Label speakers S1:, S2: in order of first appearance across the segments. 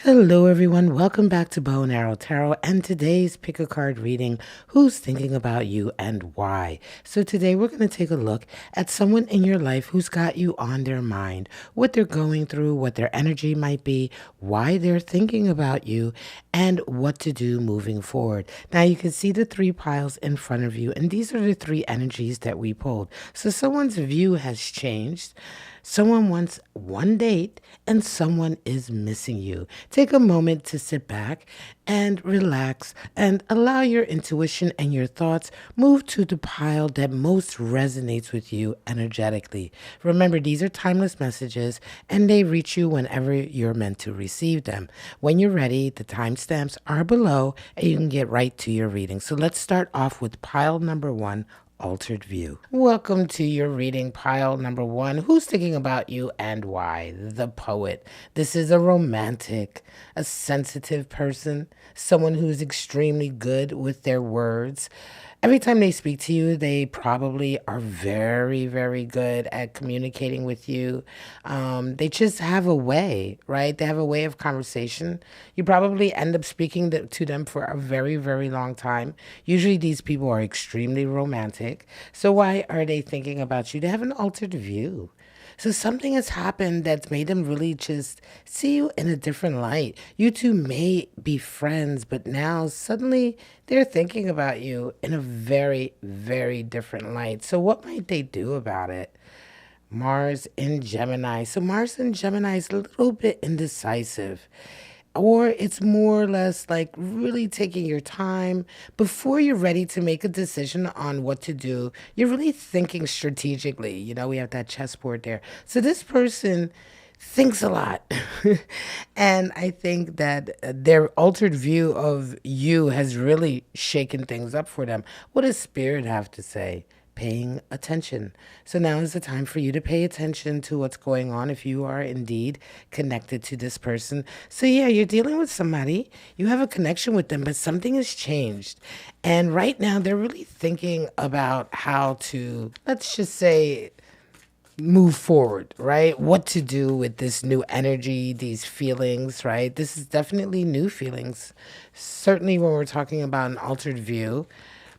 S1: Hello, everyone. Welcome back to Bow and Arrow Tarot and today's pick a card reading. Who's thinking about you and why? So, today we're going to take a look at someone in your life who's got you on their mind, what they're going through, what their energy might be, why they're thinking about you, and what to do moving forward. Now, you can see the three piles in front of you, and these are the three energies that we pulled. So, someone's view has changed. Someone wants one date and someone is missing you. Take a moment to sit back and relax and allow your intuition and your thoughts move to the pile that most resonates with you energetically. Remember, these are timeless messages and they reach you whenever you're meant to receive them. When you're ready, the timestamps are below and you can get right to your reading. So let's start off with pile number one. Altered view. Welcome to your reading pile number one. Who's thinking about you and why? The poet. This is a romantic, a sensitive person, someone who's extremely good with their words. Every time they speak to you, they probably are very, very good at communicating with you. They just have a way, right? They have a way of conversation. You probably end up speaking to them for a very, very long time. Usually, these people are extremely romantic. So, why are they thinking about you? They have an altered view. So something has happened that's made them really just see you in a different light. You two may be friends, but now suddenly they're thinking about you in a very, very different light. So what might they do about it? Mars in Gemini. So Mars in Gemini is a little bit indecisive. Or it's more or less like really taking your time before you're ready to make a decision on what to do. You're really thinking strategically. You know, we have that chessboard there. So this person thinks a lot. And I think that their altered view of you has really shaken things up for them. What does Spirit have to say? Paying attention. So now is the time for you to pay attention to what's going on if you are indeed connected to this person. So yeah, you're dealing with somebody, you have a connection with them, but something has changed. And right now they're really thinking about how to, let's just say, move forward, right? What to do with this new energy, these feelings, right? This is definitely new feelings. Certainly when we're talking about an altered view.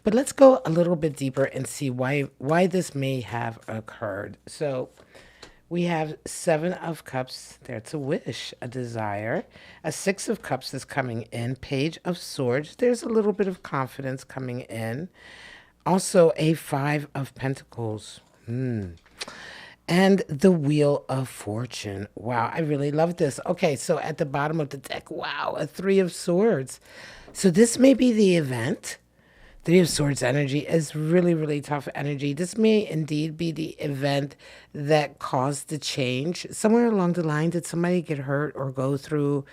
S1: But let's go a little bit deeper and see why this may have occurred. So we have Seven of Cups. There's a wish, a desire. A Six of Cups is coming in. Page of Swords. There's a little bit of confidence coming in. Also a Five of Pentacles. And the Wheel of Fortune. Wow, I really love this. Okay, so at the bottom of the deck, wow, a Three of Swords. So this may be the event. Three of Swords energy is really, really tough energy. This may indeed be the event that caused the change. Somewhere along the line, did somebody get hurt or go through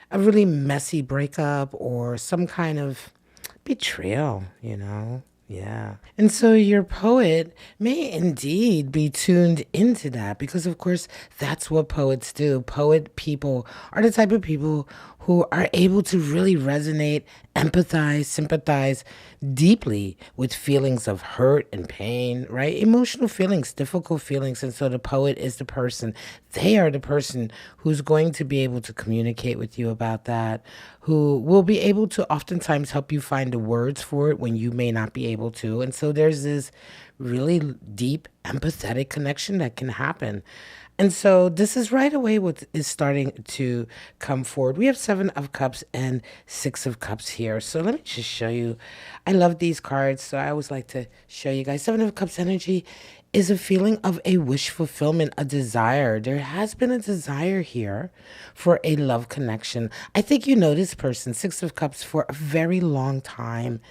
S1: a really messy breakup or some kind of betrayal, you know? Yeah. And so your poet may indeed be tuned into that because, of course, that's what poets do. Poet people are the type of people who are able to really resonate, empathize, sympathize deeply with feelings of hurt and pain, right? Emotional feelings, difficult feelings. And so the poet is the person, they are the person who's going to be able to communicate with you about that, who will be able to oftentimes help you find the words for it when you may not be able to. And so there's this really deep, empathetic connection that can happen. And so this is right away what is starting to come forward. We have Seven of Cups and Six of Cups here. So let me just show you. I love these cards, so I always like to show you guys. Seven of Cups energy is a feeling of a wish fulfillment, a desire. There has been a desire here for a love connection. I think you know this person, Six of Cups, for a very long time.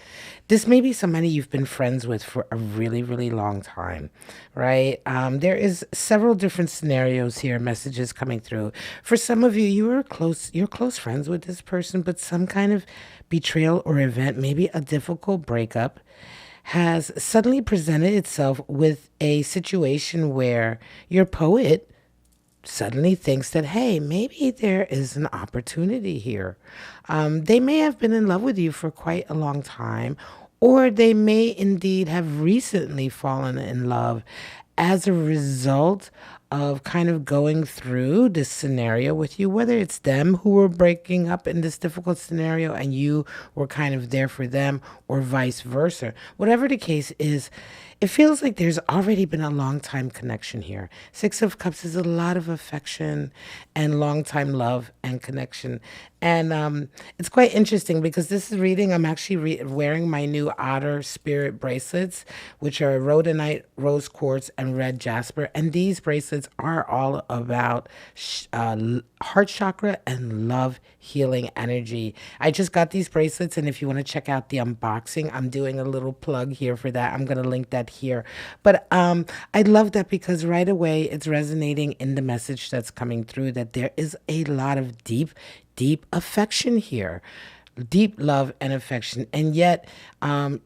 S1: This may be somebody you've been friends with for a really, really long time, right? There is several different scenarios here, messages coming through. For some of you, you're close friends with this person, but some kind of betrayal or event, maybe a difficult breakup, has suddenly presented itself with a situation where your poet suddenly thinks that, hey, maybe there is an opportunity here. They may have been in love with you for quite a long time, or they may indeed have recently fallen in love as a result of kind of going through this scenario with you, whether it's them who were breaking up in this difficult scenario and you were kind of there for them, or vice versa. Whatever the case is, it feels like there's already been a long time connection here. Six of Cups is a lot of affection and long time love and connection. And it's quite interesting because this is reading, I'm actually wearing my new Otter Spirit bracelets, which are rhodonite, rose quartz, and red jasper. And these bracelets are all about heart chakra and love healing energy. I just got these bracelets, and if you want to check out the unboxing, I'm doing a little plug here for that. I'm going to link that here. But I love that because right away it's resonating in the message that's coming through, that there is a lot of deep affection here, deep love and affection. And yet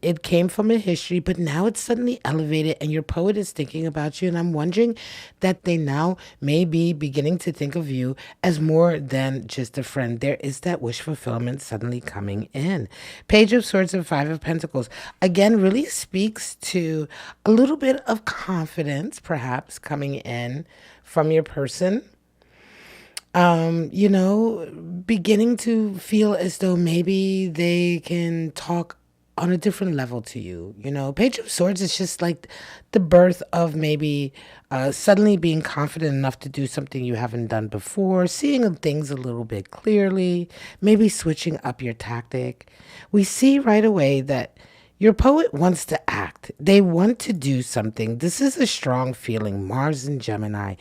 S1: it came from a history, but now it's suddenly elevated and your poet is thinking about you. And I'm wondering that they now may be beginning to think of you as more than just a friend. There is that wish fulfillment suddenly coming in. Page of Swords and Five of Pentacles, again, really speaks to a little bit of confidence perhaps coming in from your person. Beginning to feel as though maybe they can talk on a different level to you. Page of Swords is just like the birth of maybe suddenly being confident enough to do something you haven't done before, seeing things a little bit clearly, maybe switching up your tactic. We see right away that your poet wants to act. They want to do something. This is a strong feeling, Mars and Gemini.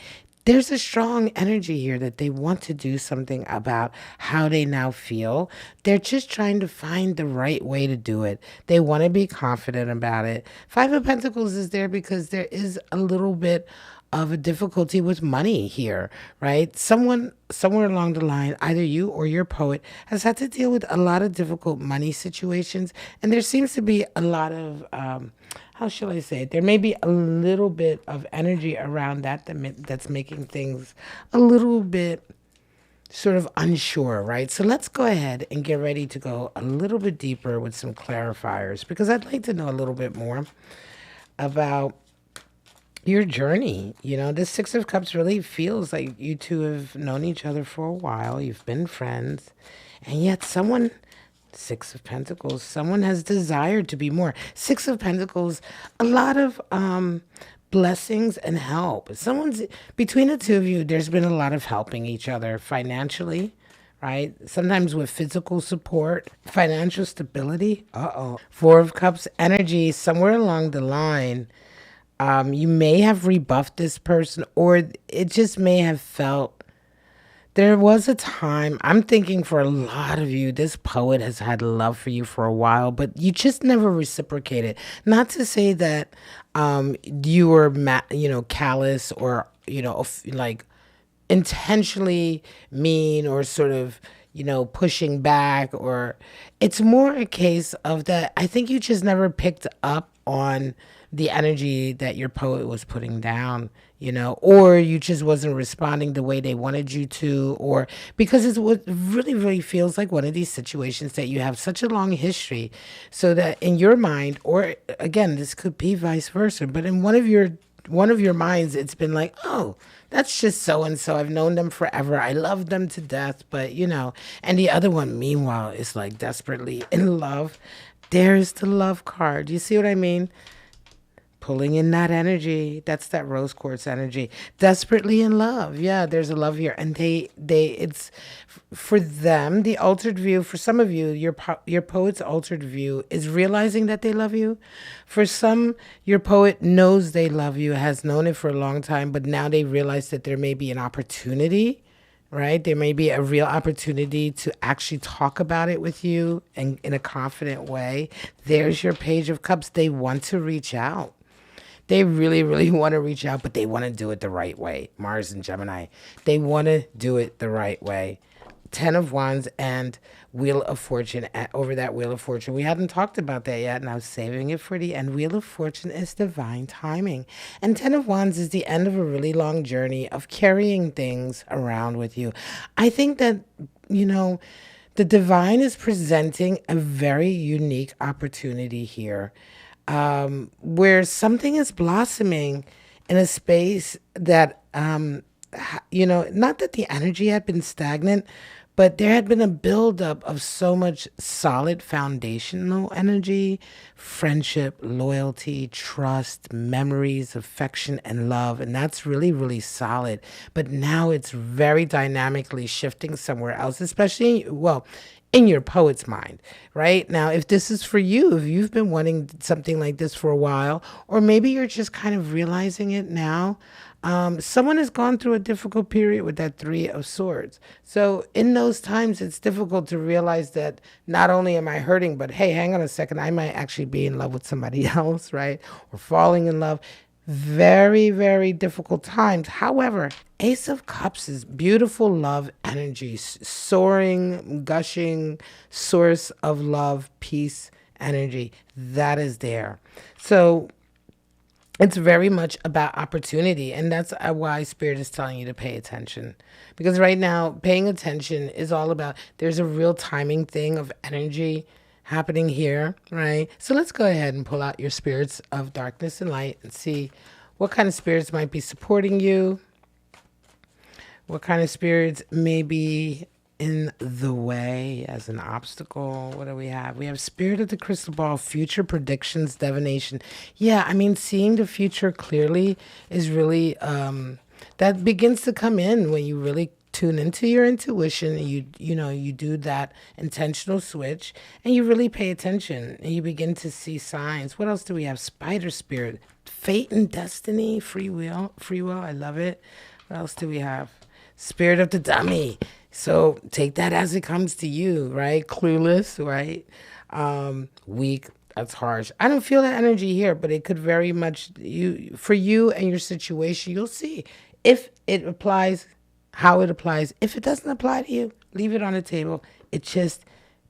S1: There's a strong energy here that they want to do something about how they now feel. They're just trying to find the right way to do it. They want to be confident about it. Five of Pentacles is there because there is a little bit of a difficulty with money here, right? Someone somewhere along the line, either you or your poet, has had to deal with a lot of difficult money situations. And there seems to be a lot of how shall I say it? There may be a little bit of energy around that's making things a little bit sort of unsure, right? So let's go ahead and get ready to go a little bit deeper with some clarifiers, because I'd like to know a little bit more about your journey. This Six of Cups really feels like you two have known each other for a while. You've been friends, and yet Six of Pentacles, someone has desired to be more. Six of Pentacles, a lot of blessings and help. Between the two of you, there's been a lot of helping each other financially, right? Sometimes with physical support, financial stability. Four of Cups energy, somewhere along the line, you may have rebuffed this person, or it just may have felt. There was a time, I'm thinking for a lot of you, this poet has had love for you for a while, but you just never reciprocated. Not to say that you were, callous, or, like intentionally mean, or sort of, pushing back, or it's more a case of that. I think you just never picked up on the energy that your poet was putting down, or you just wasn't responding the way they wanted you to, or because it's what really, really feels like one of these situations that you have such a long history, so that in your mind, or again, this could be vice versa, but in one of your minds, it's been like, oh, that's just so and so. I've known them forever. I love them to death, but and the other one, meanwhile, is like desperately in love. There's the love card. You see what I mean? Pulling in that energy. That's that rose quartz energy. Desperately in love. Yeah, there's a love here. And it's for them, the altered view. For some of you, your poet's altered view is realizing that they love you. For some, your poet knows they love you, has known it for a long time, but now they realize that there may be an opportunity, right? There may be a real opportunity to actually talk about it with you, and in a confident way. There's your Page of Cups. They want to reach out. They really, really want to reach out, but they want to do it the right way. Mars and Gemini. They want to do it the right way. Ten of Wands and Wheel of Fortune. Over that Wheel of Fortune, we hadn't talked about that yet, and I was saving it for the end. Wheel of Fortune is divine timing. And Ten of Wands is the end of a really long journey of carrying things around with you. I think that, the divine is presenting a very unique opportunity here, where something is blossoming in a space that Not that the energy had been stagnant, but there had been a buildup of so much solid foundational energy, friendship, loyalty, trust, memories, affection, and love. And that's really, really solid. But now it's very dynamically shifting somewhere else, especially, well, in your poet's mind, right? Now, if this is for you, if you've been wanting something like this for a while, or maybe you're just kind of realizing it now, someone has gone through a difficult period with that Three of Swords. So, in those times, it's difficult to realize that not only am I hurting, but hey, hang on a second, I might actually be in love with somebody else, right? Or falling in love. Very, very difficult times. However, Ace of Cups is beautiful love energy, soaring, gushing source of love, peace energy. That is there. So it's very much about opportunity. And that's why Spirit is telling you to pay attention. Because right now, paying attention is all about, there's a real timing thing of energy happening here, right? So let's go ahead and pull out your spirits of darkness and light and see what kind of spirits might be supporting you, what kind of spirits may be in the way as an obstacle. What do we have? We have Spirit of the Crystal Ball, future predictions, divination. Yeah, I mean, seeing the future clearly is really, that begins to come in when you really tune into your intuition and you do that intentional switch and you really pay attention and you begin to see signs. What else do we have? Spider spirit, fate and destiny, free will. I love it. What else do we have? Spirit of the dummy. So take that as it comes to you, right? Clueless, right? Weak. That's harsh. I don't feel that energy here, but it could very much for you and your situation. You'll see if it applies, how it applies. If it doesn't apply to you, leave it on the table. It just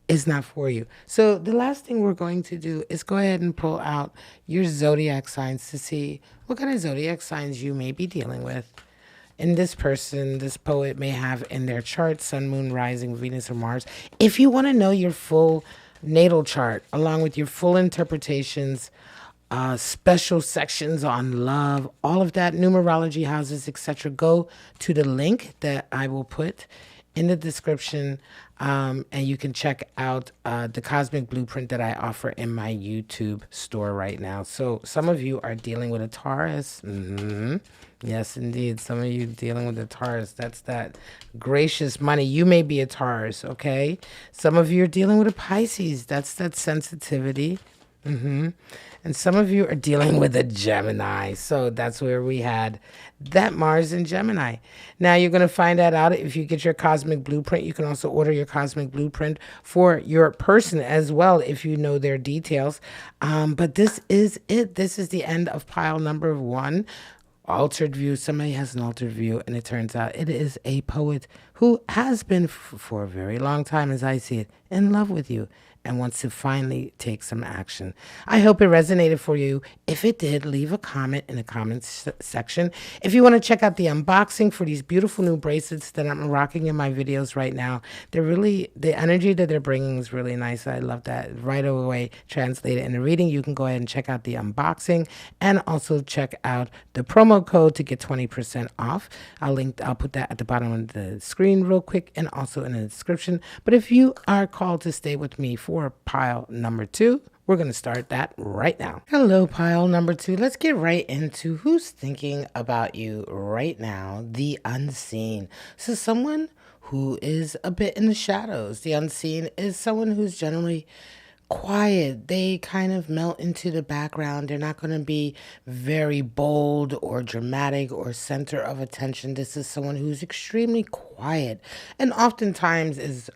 S1: is not for you. So the last thing we're going to do is go ahead and pull out your zodiac signs to see what kind of zodiac signs you may be dealing with. And this person, this poet may have in their chart, sun, moon, rising, Venus, or Mars. If you want to know your full natal chart, along with your full interpretations, special sections on love, all of that, numerology houses, etc., go to the link that I will put in the description, and you can check out the cosmic blueprint that I offer in my YouTube store right now. So some of you are dealing with a Taurus. Yes, indeed. Some of you dealing with a Taurus. That's that gracious money. You may be a Taurus, okay? Some of you are dealing with a Pisces. That's that sensitivity. And some of you are dealing with a Gemini. So that's where we had that Mars in Gemini. Now you're going to find that out if you get your cosmic blueprint. You can also order your cosmic blueprint for your person as well if you know their details. But this is it. This is the end of pile number 1. Altered view. Somebody has an altered view, and it turns out it is a poet who has been for a very long time, as I see it, in love with you and wants to finally take some action. I hope it resonated for you. If it did, leave a comment in the comments section. If you want to check out the unboxing for these beautiful new bracelets that I'm rocking in my videos right now, they're really, the energy that they're bringing is really nice. I love that. Right away, translated in the reading. You can go ahead and check out the unboxing and also check out the promo code to get 20% off. I'll put that at the bottom of the screen real quick and also in the description. But if you are called to stay with me for pile number 2, we're going to start that right now. Hello, pile number 2. Let's get right into who's thinking about you right now. The unseen. So someone who is a bit in the shadows. The unseen is someone who's generally quiet. They kind of melt into the background. They're not going to be very bold or dramatic or center of attention. This is someone who's extremely quiet and oftentimes is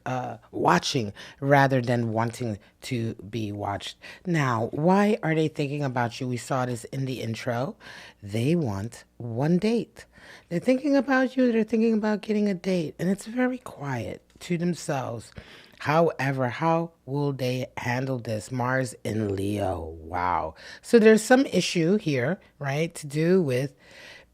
S1: watching rather than wanting to be watched. Now, why are they thinking about you? We saw this in the intro. They want one date. They're thinking about you. They're thinking about getting a date, and it's very quiet to themselves. However, how will they handle this? Mars in Leo. Wow. So there's some issue here, right, to do with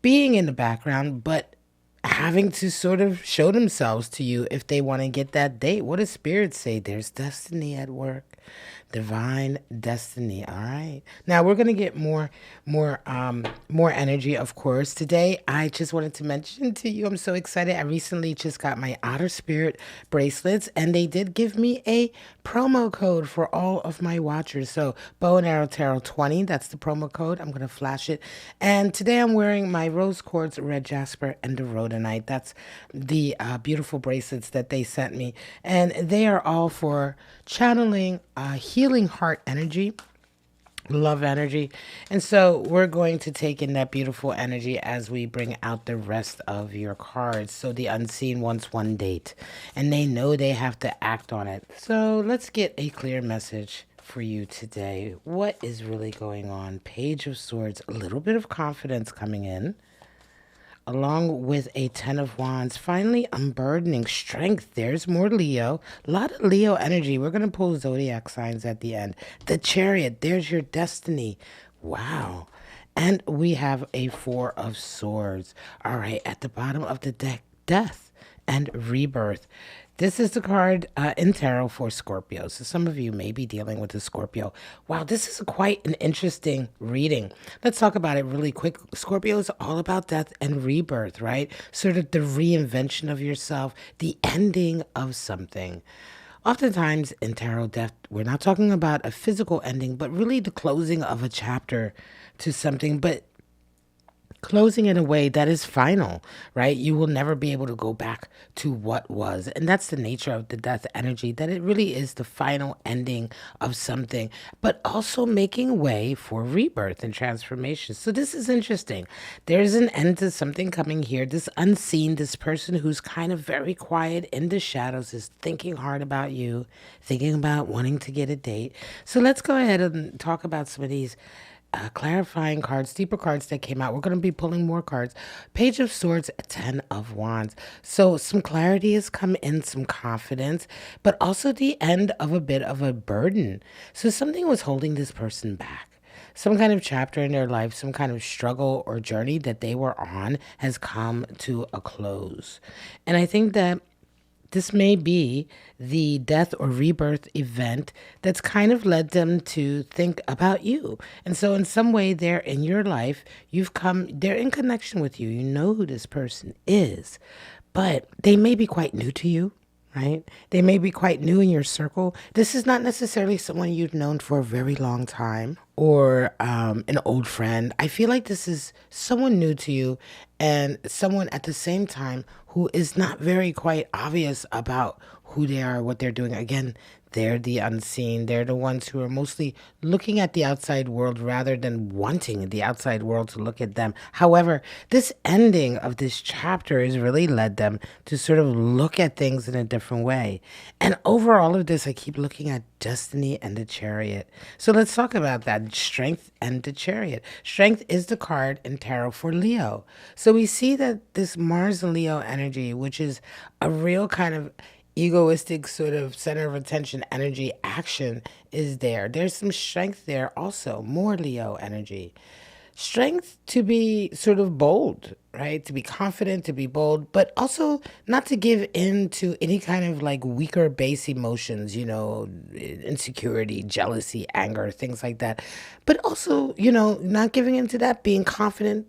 S1: being in the background, but having to sort of show themselves to you if they want to get that date. What does Spirit say? There's destiny at work. Divine destiny. All right. Now we're gonna get more energy, of course. Today, I just wanted to mention to you, I'm so excited. I recently just got my Otter Spirit bracelets, and they did give me a promo code for all of my watchers. So Bow and Arrow Tarot 20, that's the promo code. I'm gonna flash it. And today I'm wearing my rose quartz, red jasper, and the rhodonite. That's the beautiful bracelets that they sent me, and they are all for channeling healing heart energy, love energy. And so we're going to take in that beautiful energy as we bring out the rest of your cards. So the unseen wants one date, and they know they have to act on it. So let's get a clear message for you today. What is really going on? Page of Swords, a little bit of confidence coming in, along with a 10 of wands. Finally, unburdening strength. There's more Leo. A lot of Leo energy. We're going to pull zodiac signs at the end. The Chariot. There's your destiny. Wow. And we have a 4 of swords. All right, at the bottom of the deck, death and rebirth. This is the card in tarot for Scorpio. So some of you may be dealing with a Scorpio. Wow, this is quite an interesting reading. Let's talk about it really quick. Scorpio is all about death and rebirth, right? Sort of the reinvention of yourself, the ending of something. Oftentimes in tarot death, we're not talking about a physical ending, but really the closing of a chapter to something. But closing in a way that is final, right? You will never be able to go back to what was. And that's the nature of the death energy, that it really is the final ending of something, but also making way for rebirth and transformation. So this is interesting. There's an end to something coming here. This unseen, this person who's kind of very quiet in the shadows is thinking hard about you, thinking about wanting to get a date. So let's go ahead and talk about some of these clarifying cards, deeper cards that came out. We're going to be pulling more cards. Page of Swords, 10 of Wands. So some clarity has come in, some confidence, but also the end of a bit of a burden. So something was holding this person back. Some kind of chapter in their life, some kind of struggle or journey that they were on has come to a close. And I think that this may be the death or rebirth event that's kind of led them to think about you. And so in some way they're in your life, they're in connection with you. You know who this person is, but they may be quite new to you, right? They may be quite new in your circle. This is not necessarily someone you've known for a very long time or an old friend. I feel like this is someone new to you and someone at the same time who is not very quite obvious about who they are, what they're doing. Again, they're the unseen. They're the ones who are mostly looking at the outside world rather than wanting the outside world to look at them. However, this ending of this chapter has really led them to sort of look at things in a different way. And over all of this, I keep looking at destiny and the chariot. So let's talk about that, strength and the chariot. Strength is the card in tarot for Leo. So we see that this Mars and Leo energy, which is a real kind of egoistic sort of center of attention energy action, is there. There's some strength there also, more Leo energy. Strength to be sort of bold, right? To be confident, to be bold, but also not to give in to any kind of like weaker base emotions, insecurity, jealousy, anger, things like that. But also, not giving into that, being confident,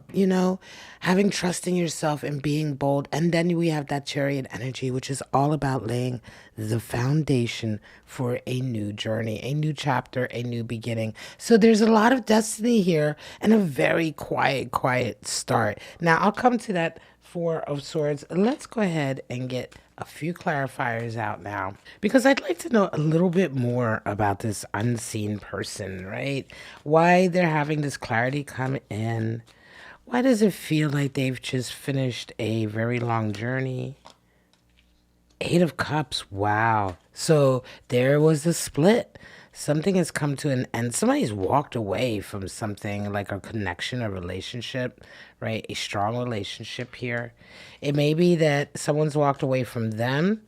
S1: having trust in yourself and being bold. And then we have that chariot energy, which is all about laying the foundation for a new journey, a new chapter, a new beginning. So there's a lot of destiny here and a very quiet start. Now I'll come to that 4 of Swords. Let's go ahead and get a few clarifiers out now, because I'd like to know a little bit more about this unseen person, right? Why they're having this clarity come in. Why does it feel like they've just finished a very long journey? 8 of Cups. Wow. So there was a split. Something has come to an end. Somebody's walked away from something like a connection, a relationship, right? A strong relationship here. It may be that someone's walked away from them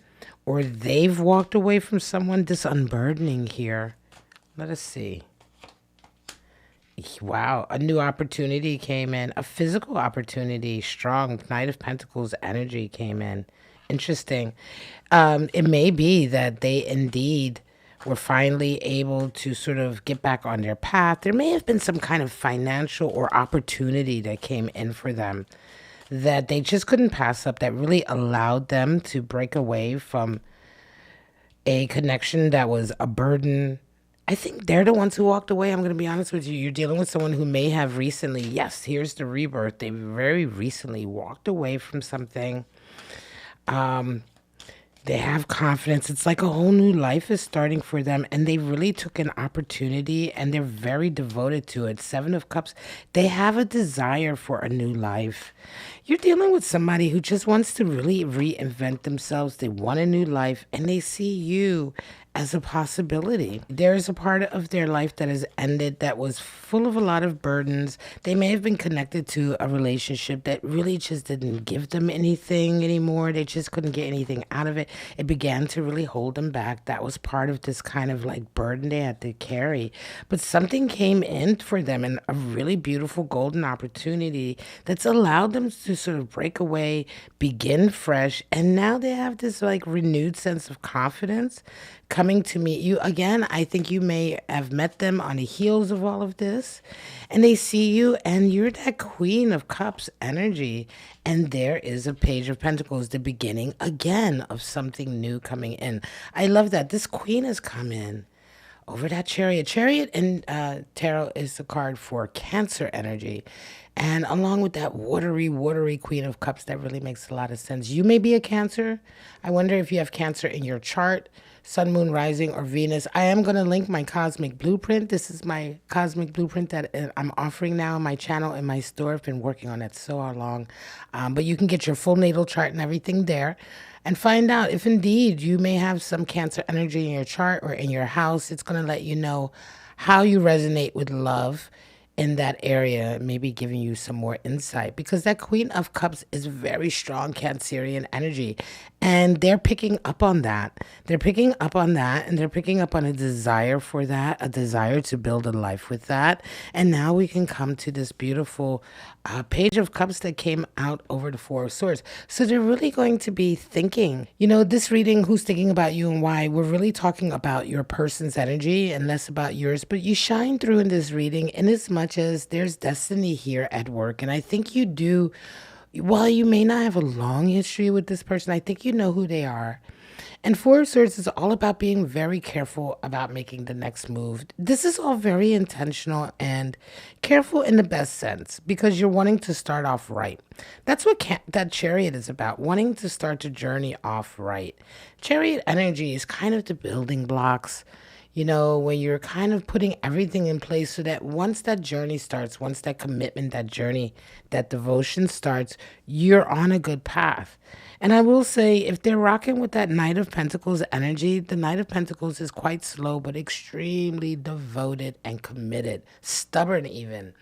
S1: or they've walked away from someone. This unburdening here. Let us see. Wow, a new opportunity came in, a physical opportunity, strong Knight of Pentacles energy came in. Interesting. It may be that they indeed were finally able to sort of get back on their path. There may have been some kind of financial or opportunity that came in for them that they just couldn't pass up, that really allowed them to break away from a connection that was a burden. I think they're the ones who walked away. I'm going to be honest with you. You're dealing with someone who may have recently, yes, here's the rebirth. They very recently walked away from something. They have confidence. It's like a whole new life is starting for them, and they really took an opportunity and they're very devoted to it. Seven of Cups, they have a desire for a new life. You're dealing with somebody who just wants to really reinvent themselves. They want a new life and they see you as a possibility. There's a part of their life that has ended that was full of a lot of burdens. They may have been connected to a relationship that really just didn't give them anything anymore. They just couldn't get anything out of it. It began to really hold them back. That was part of this kind of like burden they had to carry. But something came in for them, and a really beautiful golden opportunity that's allowed them to sort of break away, begin fresh, and now they have this like renewed sense of confidence coming to meet you again. I think you may have met them on the heels of all of this, and they see you, and you're that Queen of Cups energy, and there is a Page of Pentacles, the beginning again of something new coming in. I love that this Queen has come in over that Chariot. Chariot in tarot is the card for Cancer energy. And along with that watery Queen of Cups, that really makes a lot of sense. You may be a Cancer. I wonder if you have Cancer in your chart, Sun, Moon, Rising, or Venus. I am going to link my Cosmic Blueprint. This is my Cosmic Blueprint that I'm offering now on my channel and my store. I've been working on it so long. But you can get your full natal chart and everything there and find out if indeed you may have some Cancer energy in your chart or in your house. It's going to let you know how you resonate with love in that area, maybe giving you some more insight, because that Queen of Cups is very strong Cancerian energy, and they're picking up on that. They're picking up on that, and they're picking up on a desire for that, a desire to build a life with that. And now we can come to this beautiful Page of Cups that came out over the Four of Swords. So they're really going to be thinking, this reading, who's thinking about you and why, we're really talking about your person's energy and less about yours. But you shine through in this reading in as much as there's destiny here at work. And I think you do, while you may not have a long history with this person, I think you know who they are. And Four of Swords is all about being very careful about making the next move. This is all very intentional and careful in the best sense, because you're wanting to start off right. That's what that Chariot is about, wanting to start the journey off right. Chariot energy is kind of the building blocks, when you're kind of putting everything in place so that once that journey starts, once that commitment, that journey, that devotion starts, you're on a good path. And I will say, if they're rocking with that Knight of Pentacles energy, the Knight of Pentacles is quite slow, but extremely devoted and committed, stubborn even.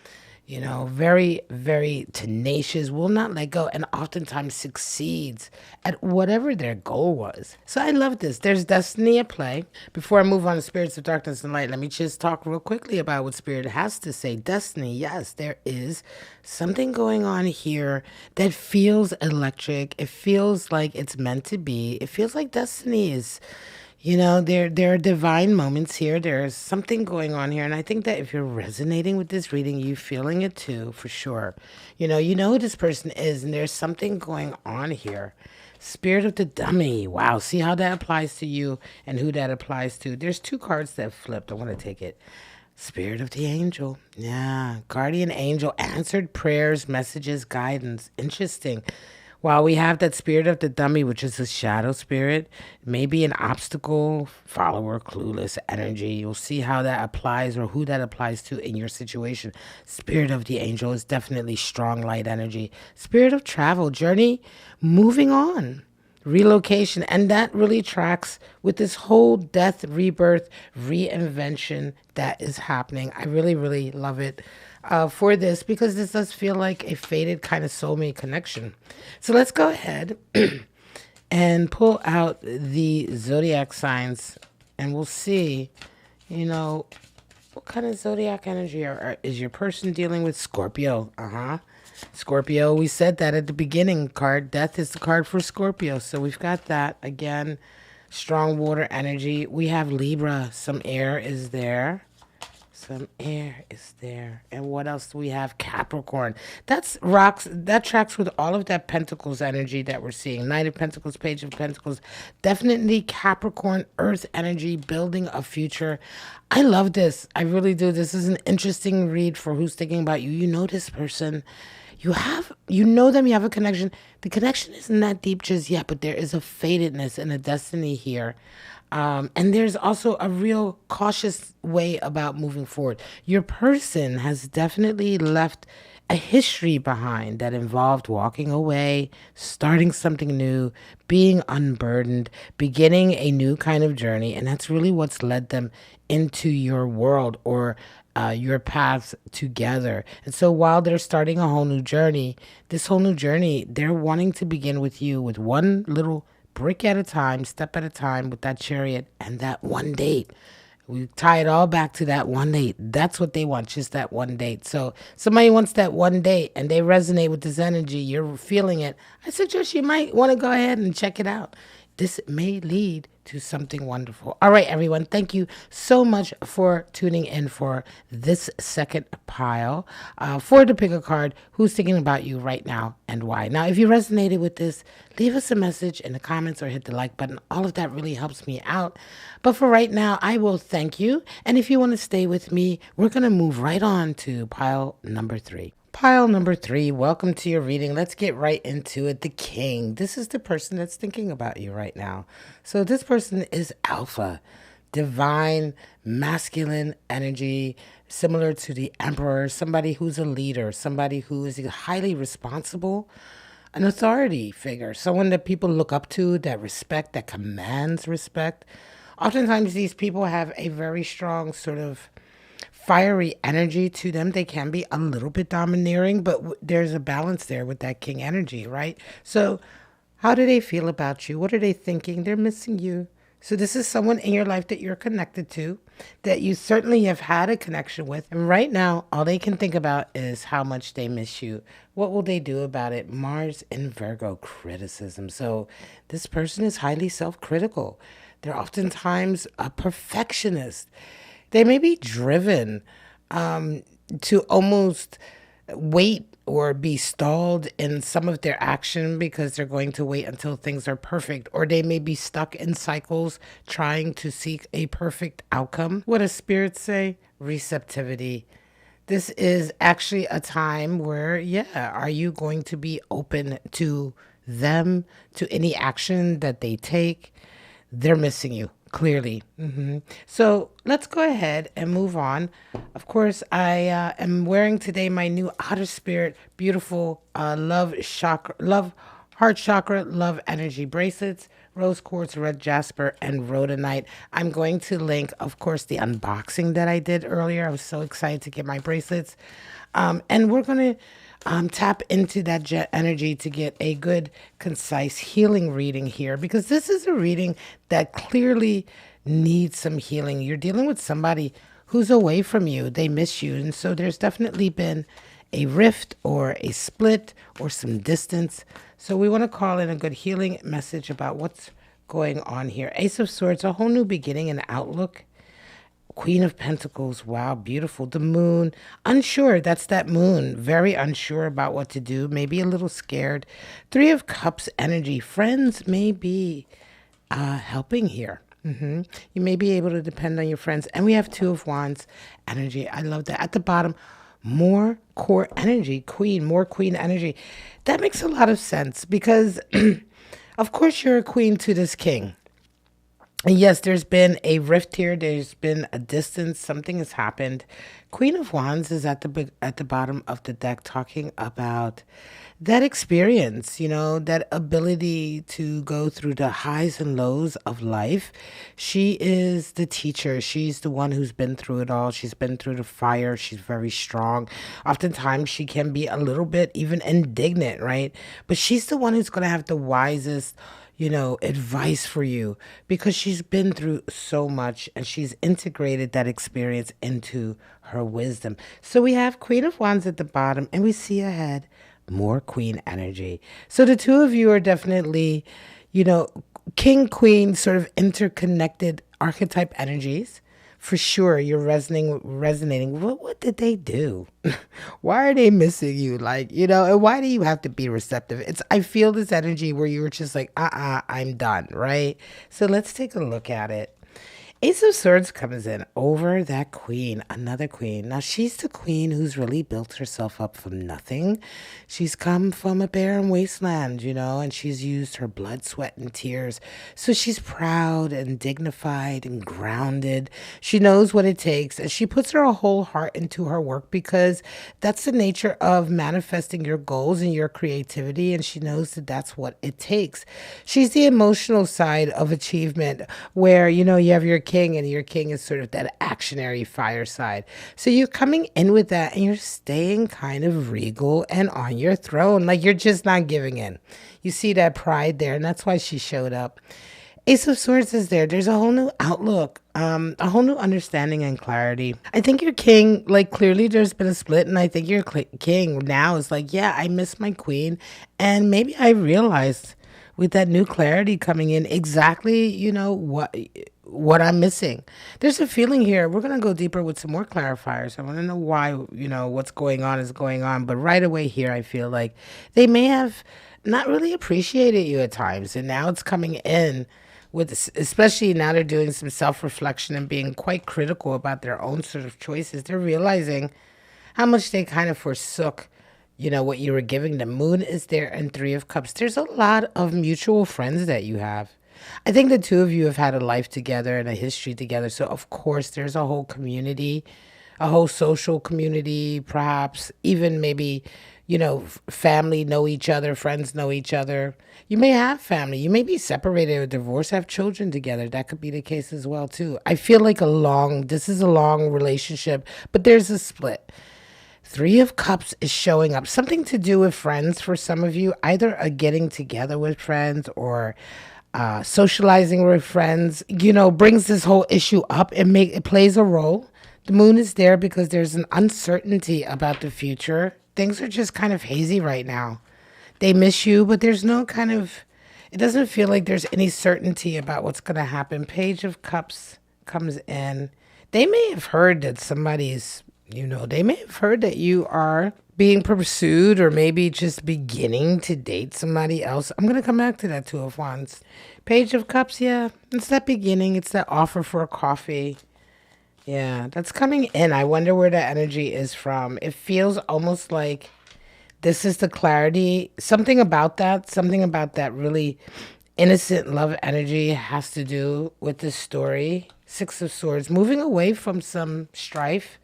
S1: Very, very tenacious, will not let go, and oftentimes succeeds at whatever their goal was. So I love this. There's destiny at play. Before I move on to Spirits of Darkness and Light, let me just talk real quickly about what Spirit has to say. Destiny, yes, there is something going on here that feels electric. It feels like it's meant to be. It feels like destiny is... there are divine moments here. There's something going on here. And I think that if you're resonating with this reading, you feeling it too, for sure. You know who this person is, and there's something going on here. Spirit of the Dummy. Wow. See how that applies to you and who that applies to. There's two cards that flipped. I want to take it. Spirit of the Angel. Yeah. Guardian Angel. Answered prayers, messages, guidance. Interesting. While we have that Spirit of the Dummy, which is a shadow spirit, maybe an obstacle, follower, clueless energy. You'll see how that applies or who that applies to in your situation. Spirit of the Angel is definitely strong light energy. Spirit of travel, journey, moving on, relocation. And that really tracks with this whole death, rebirth, reinvention that is happening. I really, really love it. For this, because this does feel like a faded kind of soulmate connection. So let's go ahead and pull out the zodiac signs, and we'll see, what kind of zodiac energy is your person dealing with. Scorpio. Scorpio, we said that at the beginning card. Death is the card for Scorpio. So we've got that again. strong water energy. We have Libra. Some air is there. Some air is there. And what else do we have? Capricorn. That's rocks. That tracks with all of that Pentacles energy that we're seeing. Knight of Pentacles, Page of Pentacles. Definitely Capricorn, Earth energy, building a future. I love this. I really do. This is an interesting read for who's thinking about you. You know this person. You know them, you have a connection. The connection isn't that deep just yet, but there is a fatedness and a destiny here. And there's also a real cautious way about moving forward. Your person has definitely left a history behind that involved walking away, starting something new, being unburdened, beginning a new kind of journey. And that's really what's led them into your world or your paths together. And so while they're starting a whole new journey, this whole new journey, they're wanting to begin with you with one little brick at a time, step at a time with that chariot and that one date. We tie it all back to that one date. That's what they want, just that one date. So somebody wants that one date and they resonate with this energy. You're feeling it. I suggest you might want to go ahead and check it out. This may lead to something wonderful. All right, everyone. Thank you so much for tuning in for this second pile for to pick a card. Who's thinking about you right now and why? Now, if you resonated with this, leave us a message in the comments or hit the like button. All of that really helps me out. But for right now, I will thank you. And if you want to stay with me, we're going to move right on to pile number 3. Pile number 3, welcome to your reading. Let's get right into it. The King. This is the person that's thinking about you right now. So this person is Alpha, divine, masculine energy, similar to the Emperor, somebody who's a leader, somebody who is highly responsible, an authority figure, someone that people look up to, that respect, that commands respect. Oftentimes these people have a very strong sort of fiery energy to them. They can be a little bit domineering, but there's a balance there with that king energy, right? So how do they feel about you? What are they thinking? They're missing you. So this is someone in your life that you're connected to, that you certainly have had a connection with. And right now, all they can think about is how much they miss you. What will they do about it? Mars in Virgo, criticism. So this person is highly self-critical. They're oftentimes a perfectionist. They may be driven to almost wait or be stalled in some of their action because they're going to wait until things are perfect, or they may be stuck in cycles trying to seek a perfect outcome. What does spirit say? Receptivity. This is actually a time where, yeah, are you going to be open to them, to any action that they take? They're missing you. Clearly. So let's go ahead and move on. Of course, I am wearing today my new Outer Spirit, beautiful love heart chakra, love energy bracelets, rose quartz, red jasper, and rhodonite. I'm going to link, of course, the unboxing that I did earlier. I was so excited to get my bracelets. And we're going to tap into that jet energy to get a good, concise healing reading here, because this is a reading that clearly needs some healing. You're dealing with somebody who's away from you. They miss you. And so there's definitely been a rift or a split or some distance. So we want to call in a good healing message about what's going on here. Ace of Swords, a whole new beginning and outlook. Queen of Pentacles, wow, beautiful. The moon, unsure, that's that moon. Very unsure about what to do, maybe a little scared. Three of Cups energy, friends may be helping here. You may be able to depend on your friends. And we have Two of Wands energy. I love that. At the bottom, more core energy, queen, more queen energy. That makes a lot of sense because, of course, you're a queen to this king. And yes, there's been a rift here. There's been a distance. Something has happened. Queen of Wands is at the bottom of the deck, talking about that experience, you know, that ability to go through the highs and lows of life. She is the teacher. She's the one who's been through it all. She's been through the fire. She's very strong. Oftentimes she can be a little bit even indignant, right? But she's the one who's going to have the wisest, you know, advice for you because she's been through so much and she's integrated that experience into her wisdom. So we have Queen of Wands at the bottom and we see ahead more queen energy. So the two of you are definitely, you know, king, queen, sort of interconnected archetype energies. For sure, you're resonating. What did they do? Why are they missing you? Like, and why do you have to be receptive? I feel this energy where you were just like, I'm done, right? So let's take a look at it. Ace of Swords comes in over that queen, another queen. Now, she's the queen who's really built herself up from nothing. She's come from a barren wasteland, and she's used her blood, sweat, and tears. So she's proud and dignified and grounded. She knows what it takes, and she puts her whole heart into her work because that's the nature of manifesting your goals and your creativity, and she knows that that's what it takes. She's the emotional side of achievement where, you have your king, and your king is sort of that actionary fire side. So you're coming in with that, and you're staying kind of regal and on your throne. Like, you're just not giving in. You see that pride there, and that's why she showed up. Ace of Swords is there. There's a whole new outlook, a whole new understanding and clarity. I think your king, like, clearly there's been a split, and I think your king now is like, yeah, I miss my queen, and maybe I realized with that new clarity coming in exactly, what I'm missing. There's a feeling here. We're going to go deeper with some more clarifiers. I want to know why, what's going on is going on. But right away here, I feel like they may have not really appreciated you at times. And now it's coming in with, especially now they're doing some self-reflection and being quite critical about their own sort of choices. They're realizing how much they kind of forsook what you were giving. The moon is there and Three of Cups. There's a lot of mutual friends that you have. I think the two of you have had a life together and a history together. So, of course, there's a whole community, a whole social community, perhaps even maybe, family know each other, friends know each other. You may have family. You may be separated or divorced, have children together. That could be the case as well, too. I feel like this is a long relationship, but there's a split. Three of Cups is showing up. Something to do with friends for some of you, either a getting together with friends or socializing with friends, brings this whole issue up. It plays a role. The moon is there because there's an uncertainty about the future. Things are just kind of hazy right now. They miss you, but there's no kind of, it doesn't feel like there's any certainty about what's going to happen. Page of Cups comes in. They may have heard that they may have heard that you are being pursued or maybe just beginning to date somebody else. I'm going to come back to that Two of Wands. Page of Cups, yeah, it's that beginning. It's that offer for a coffee. Yeah, that's coming in. I wonder where that energy is from. It feels almost like this is the clarity. Something about that really innocent love energy has to do with this story. Six of Swords, moving away from some strife.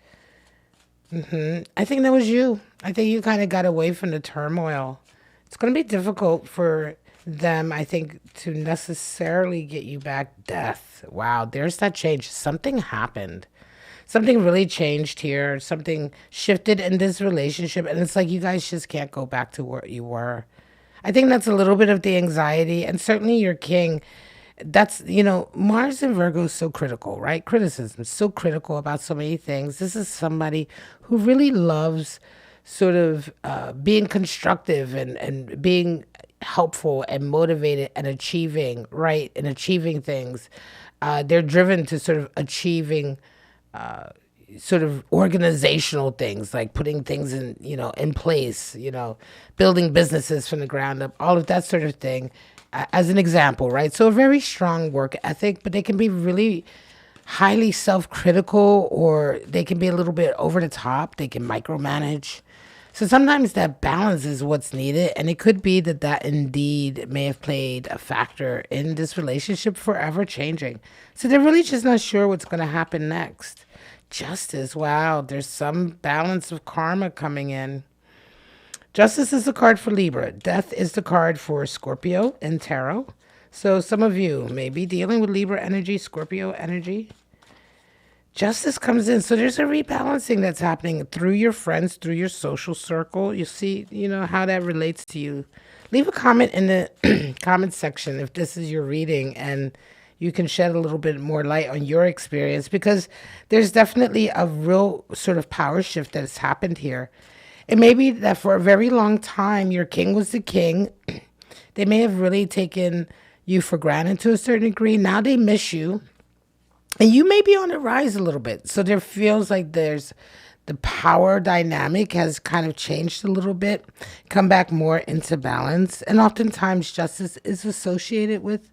S1: I think that was you. I think you kind of got away from the turmoil. It's going to be difficult for them, I think, to necessarily get you back. Death. Wow, there's that change. Something happened. Something really changed here. Something shifted in this relationship. And it's like you guys just can't go back to where you were. I think that's a little bit of the anxiety. And certainly your king, that's, Mars and Virgo is so critical, right? Criticism, so critical about so many things. This is somebody who really loves sort of being constructive and being helpful and motivated and achieving, right? And achieving things. They're driven to sort of achieving sort of organizational things, like putting things in place, building businesses from the ground up, all of that sort of thing, as an example, right? So a very strong work ethic, but they can be really highly self-critical, or they can be a little bit over the top. They can micromanage. So sometimes that balance is what's needed, and it could be that indeed may have played a factor in this relationship forever changing. So they're really just not sure what's going to happen next. Justice, wow, there's some balance of karma coming in. Justice is the card for Libra. Death is the card for Scorpio and Tarot. So some of you may be dealing with Libra energy, Scorpio energy. Justice comes in. So there's a rebalancing that's happening through your friends, through your social circle. You see, how that relates to you. Leave a comment in the comment section if this is your reading, and you can shed a little bit more light on your experience, because there's definitely a real sort of power shift that has happened here. It may be that for a very long time, your king was the king. They may have really taken, you for granted to a certain degree. Now they miss you. And you may be on the rise a little bit. So there feels like there's the power dynamic has kind of changed a little bit, come back more into balance. And oftentimes justice is associated with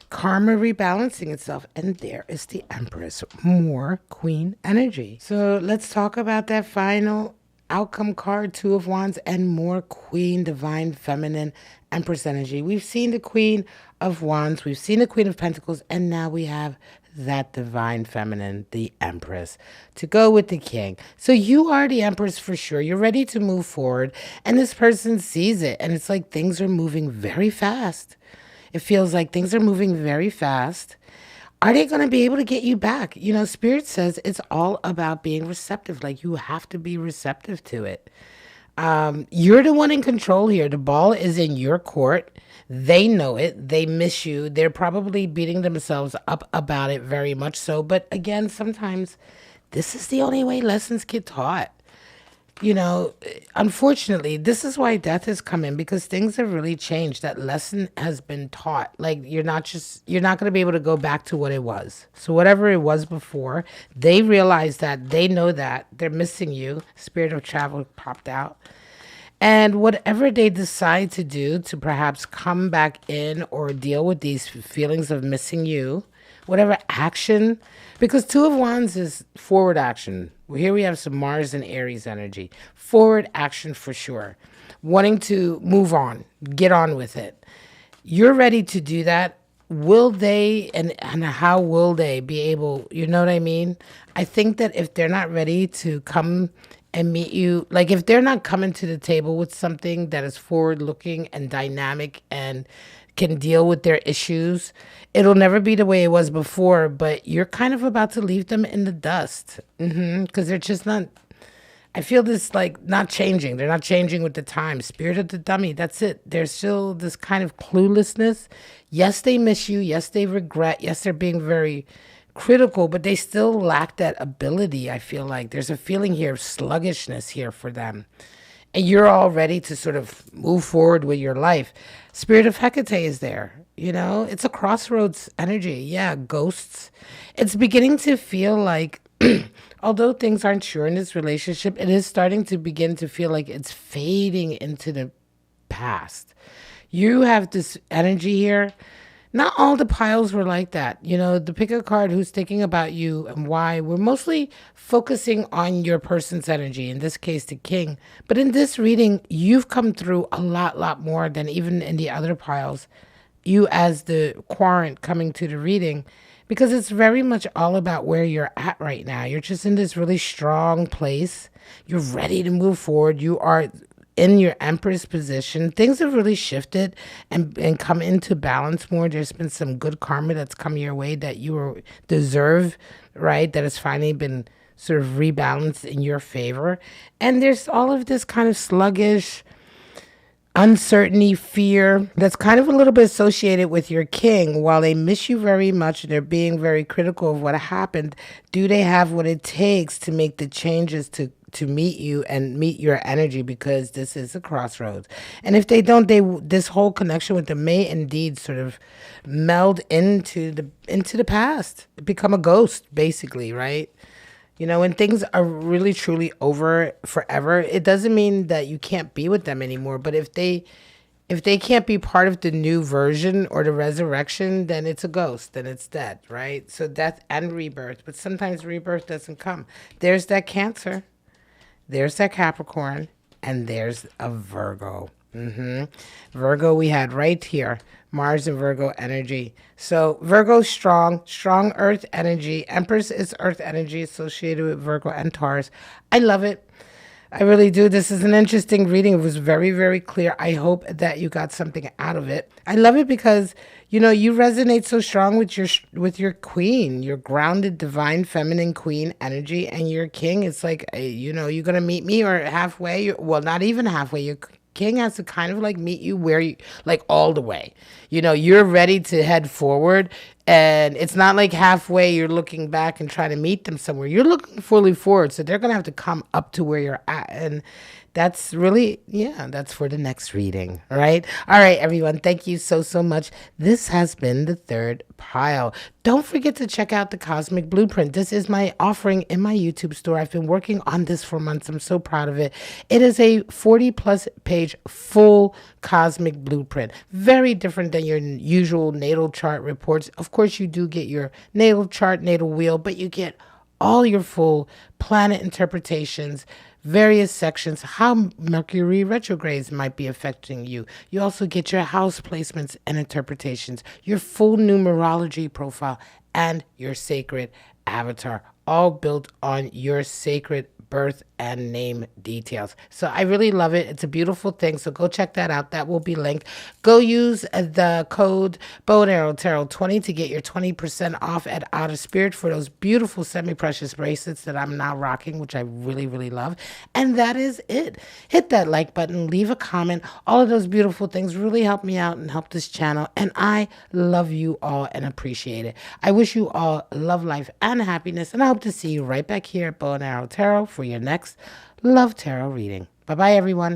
S1: karma rebalancing itself. And there is the Empress, more queen energy. So let's talk about that final outcome card, Two of Wands, and more queen, divine feminine Empress energy. We've seen the Queen of Wands, we've seen the Queen of Pentacles, and now we have that divine feminine, the Empress, to go with the King. So you are the Empress for sure. You're ready to move forward, and this person sees it, and it's like things are moving very fast. It feels like things are moving very fast. Are they going to be able to get you back? You know, Spirit says it's all about being receptive. Like, you have to be receptive to it. You're the one in control here. The ball is in your court. They know it. They miss you. They're probably beating themselves up about it very much so. But again, sometimes this is the only way lessons get taught. You know, unfortunately, this is why death has come in, because things have really changed. That lesson has been taught. Like, you're not going to be able to go back to what it was. So whatever it was before, they realize that, they know that they're missing you. Spirit of travel popped out. And whatever they decide to do to perhaps come back in or deal with these feelings of missing you, whatever action, because Two of Wands is forward action. Well, here we have some Mars and Aries energy. Forward action for sure. Wanting to move on, get on with it. You're ready to do that. Will they, and how will they be able, you know what I mean? I think that if they're not ready to come and meet you, like if they're not coming to the table with something that is forward looking and dynamic and can deal with their issues, it'll never be the way it was before, but you're kind of about to leave them in the dust. Because they're just not, I feel this like not changing. They're not changing with the times. Spirit of the dummy, that's it. There's still this kind of cluelessness. Yes, they miss you. Yes, they regret. Yes, they're being very critical, but they still lack that ability. I feel like there's a feeling here of sluggishness here for them. And you're all ready to sort of move forward with your life. Spirit of Hecate is there. You know, it's a crossroads energy. Yeah, ghosts. It's beginning to feel like, although things aren't sure in this relationship, it is starting to begin to feel like it's fading into the past. You have this energy here. Not all the piles were like that. You know, the pick a card who's thinking about you and why. We're mostly focusing on your person's energy, in this case, the King. But in this reading, you've come through a lot more than even in the other piles. You as the querent coming to the reading, because it's very much all about where you're at right now. You're just in this really strong place. You're ready to move forward. You are in your Empress position. Things have really shifted and come into balance more. There's been some good karma that's come your way that you deserve, right? That has finally been sort of rebalanced in your favor. And there's all of this kind of sluggish uncertainty, fear that's kind of a little bit associated with your King. While they miss you very much, they're being very critical of what happened. Do they have what it takes to make the changes to meet you and meet your energy? Because this is a crossroads. And if they don't, this whole connection with them may indeed sort of meld into the past, become a ghost, basically, right? You know, when things are really truly over forever, it doesn't mean that you can't be with them anymore. But if they can't be part of the new version or the resurrection, then it's a ghost, then it's dead, right? So death and rebirth, but sometimes rebirth doesn't come. There's that Cancer, there's that Capricorn, and there's a Virgo. Virgo we had right here, Mars and Virgo energy. So Virgo strong earth energy. Empress is earth energy associated with Virgo and Taurus. I love it. I really do. This is an interesting reading. It was very, very clear. I hope that you got something out of it. I love it because, you know, you resonate so strong with your queen, your grounded, divine, feminine queen energy, and your King. It's like, you know, you're going to meet me or halfway. Well, not even halfway. Your King has to kind of like meet you where you, like all the way. You know, you're ready to head forward. And it's not like halfway you're looking back and trying to meet them somewhere. You're looking fully forward. So they're going to have to come up to where you're at. And That's really, yeah, that's for the next reading. All right, everyone. Thank you so much. This has been the third pile. Don't forget to check out the Cosmic Blueprint. This is my offering in my YouTube store. I've been working on this for months. I'm so proud of it. It is a 40 plus page full cosmic blueprint. Very different than your usual natal chart reports. Of course, you do get your natal chart, natal wheel, but you get all your full planet interpretations, various sections, how Mercury retrogrades might be affecting you. You also get your house placements and interpretations, your full numerology profile, and your sacred avatar, all built on your sacred birth and name details. So I really love it. It's a beautiful thing. So go check that out. That will be linked. Go use the code Bow and Arrow Tarot 20 to get your 20% off at Outer Spirit for those beautiful semi-precious bracelets that I'm now rocking, which I really love. And that is it. Hit that like button, leave a comment. All of those beautiful things really help me out and help this channel. And I love you all and appreciate it. I wish you all love, life, and happiness. And I hope to see you right back here at Bow and Arrow Tarot for your next Love Tarot reading. Bye-bye, everyone.